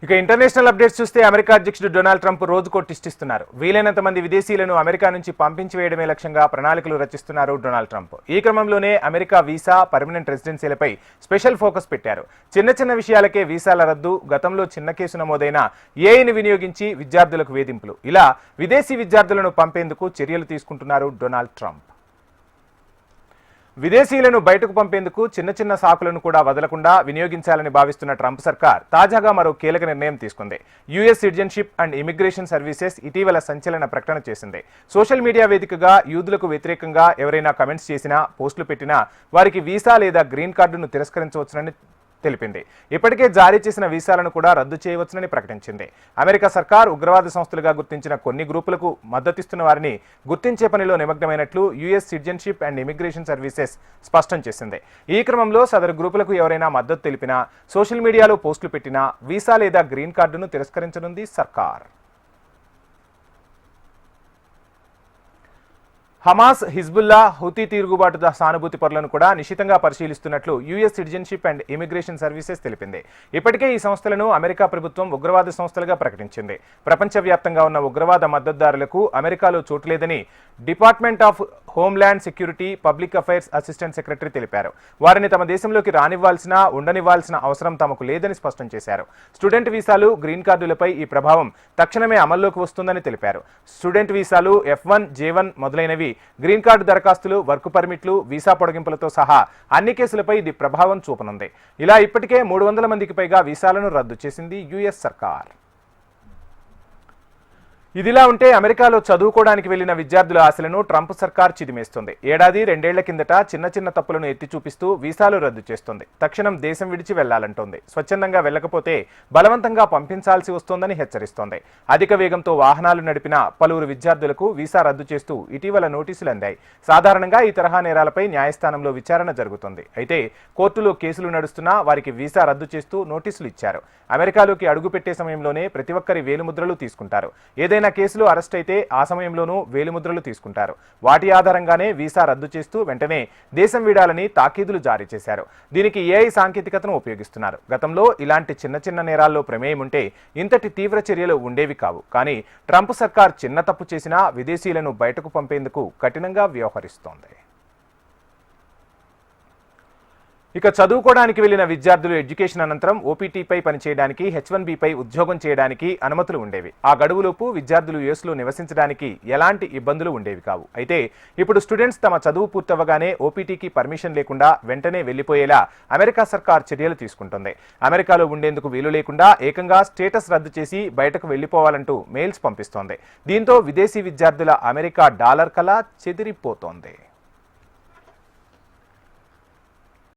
ఇక international updates చూస్తే America అధ్యక్షుడు డొనాల్డ్ ట్రంప్ రోజుకో టిస్ట్ ఇస్తున్నారు. వీలైనంత మంది విదేశీయులను అమెరికా నుంచి పంపించి వేయడమే లక్ష్యంగా ప్రణాళికలు రచిస్తున్నారు డొనాల్డ్ ట్రంప్. ఈ క్రమంలోనే అమెరికా వీసా, పర్మనెంట్ రెసిడెన్సీలపై స్పెషల్ ఫోకస్ పెట్టారు. చిన్న విషయాలకే వీసాల రద్దు, గతంలో చిన్న కేసు నమోదైన ఏఐని వినియోగించి విద్యార్థులకు వేధింపులు, ఇలా విదేశీ విద్యార్థులను పంపేందుకు చర్యలు తీసుకుంటున్నారు డొనాల్డ్ ట్రంప్. విదేశీయులను బయటకు పంపేందుకు చిన్న సాకులను కూడా వదలకుండా వినియోగించాలని భావిస్తున్న ట్రంప్ సర్కార్ తాజాగా మరో కీలక నిర్ణయం తీసుకుంది. US citizenship and immigration services ఇటీవల సంచలన ప్రకటన చేసింది. సోషల్ మీడియా వేదికగా యూదులకు వ్యతిరేకంగా ఎవరైనా కమెంట్స్ చేసినా, పోస్టులు పెట్టినా వారికి వీసా లేదా గ్రీన్ కార్డును తిరస్కరించవచ్చునని తెలిపింది. ఇప్పటికే జారీ చేసిన వీసాలను కూడా రద్దు చేయవచ్చునని ప్రకటించింది. అమెరికా సర్కార్ ఉగ్రవాద సంస్థలుగా గుర్తించిన కొన్ని గ్రూపులకు మద్దతిస్తున్న వారిని గుర్తించే పనిలో నిమగ్నమైనట్లు US citizenship and immigration services స్పష్టం చేసింది. ఈ క్రమంలో సదరు గ్రూపులకు ఎవరైనా మద్దతు తెలిపినా, సోషల్ మీడియాలో పోస్టులు పెట్టినా వీసా లేదా గ్రీన్ కార్డును తిరస్కరించనుంది సర్కార్. హమాస్, హిజ్బుల్లా, హుతీ తిరుగుబాటు సానుభూతి పరులను కూడా నిశితంగా పరిశీలిస్తున్నట్లు US citizenship and immigration services తెలిపింది. ఇప్పటికే ఈ సంస్థలను అమెరికా ప్రభుత్వం ఉగ్రవాద సంస్థలుగా ప్రకటించింది. ప్రపంచవ్యాప్తంగా ఉన్న ఉగ్రవాద మద్దతుదారులకు అమెరికాలో చోటు లేదని department of homeland security public affairs assistant secretary తెలిపారు. వారిని తమ దేశంలోకి రానివ్వాల్సిన, ఉండనివ్వాల్సిన అవసరం తమకు లేదని స్పష్టం చేశారు. స్టూడెంట్ వీసాలు, గ్రీన్ కార్డులపై ఈ ప్రభావం తక్షణమే అమల్లోకి వస్తుందని తెలిపారు. స్టూడెంట్ వీసాలు, F1, J1 మొదలైనవి, గ్రీన్ కార్డు దరఖాస్తులు, వర్క్ పర్మిట్లు, వీసా పొడిగింపులతో సహా అన్ని కేసులపై ఇది ప్రభావం చూపనుంది. ఇలా ఇప్పటికే 300 మందికి పైగా వీసాలను రద్దు చేసింది యుఎస్ సర్కార్. ఇదిలా ఉంటే అమెరికాలో చదువుకోవడానికి వెళ్లిన విద్యార్థుల ఆశలను ట్రంప్ సర్కార్ చిదిమేస్తుంది. ఏడాది, 2 ఏళ్ల కిందట చిన్న తప్పులను ఎత్తి చూపిస్తూ వీసాలు రద్దు చేస్తుంది. తక్షణం దేశం విడిచి వెళ్లాలంటోంది. స్వచ్ఛందంగా వెళ్లకపోతే బలవంతంగా పంపించాల్సి వస్తోందని హెచ్చరిస్తోంది. అధిక వేగంతో వాహనాలు నడిపిన పలువురు విద్యార్థులకు వీసా రద్దు చేస్తూ ఇటీవల నోటీసులు అందాయి. సాధారణంగా ఈ తరహా నేరాలపై న్యాయస్థానంలో విచారణ జరుగుతుంది. అయితే కోర్టులో కేసులు నడుస్తున్నా వారికి వీసా రద్దు చేస్తూ నోటీసులు ఇచ్చారు. అమెరికాలోకి అడుగుపెట్టే సమయంలోనే ప్రతి ఒక్కరి వేలిముద్రలు తీసుకుంటారు. ఏదైనా కేసులో అరెస్ట్ అయితే ఆ సమయంలోనూ వేలిముద్రలు తీసుకుంటారు. వాటి ఆధారంగానే వీసా రద్దు చేస్తూ వెంటనే దేశం వీడాలని తాకీదులు జారీ చేశారు. దీనికి ఏఐ సాంకేతికతను ఉపయోగిస్తున్నారు. గతంలో ఇలాంటి చిన్న నేరాల్లో ప్రమేయం ఉంటే ఇంతటి తీవ్ర చర్యలు ఉండేవి కావు. కానీ ట్రంప్ సర్కార్ చిన్న తప్పు చేసినా విదేశీయులను బయటకు పంపేందుకు కఠినంగా వ్యవహరిస్తోంది. ఇక చదువుకోవడానికి వెళ్లిన విద్యార్థులు ఎడ్యుకేషన్ అనంతరం ఓపీటీపై పనిచేయడానికి, H1Bపై ఉద్యోగం చేయడానికి అనుమతులు ఉండేవి. ఆ గడువులోపు విద్యార్థులు యుఎస్లో నివసించడానికి ఎలాంటి ఇబ్బందులు ఉండేవి కావు. అయితే ఇప్పుడు స్టూడెంట్స్ తమ చదువు పూర్తవగానే ఓపీటీకి పర్మిషన్ లేకుండా వెంటనే వెళ్లిపోయేలా అమెరికా సర్కార్ చర్యలు తీసుకుంటుంది. అమెరికాలో ఉండేందుకు వీలు లేకుండా ఏకంగా స్టేటస్ రద్దు చేసి బయటకు వెళ్లిపోవాలంటూ మెయిల్స్ పంపిస్తోంది. దీంతో విదేశీ విద్యార్థుల అమెరికా డాలర్ కళ చెదిరిపోతోంది.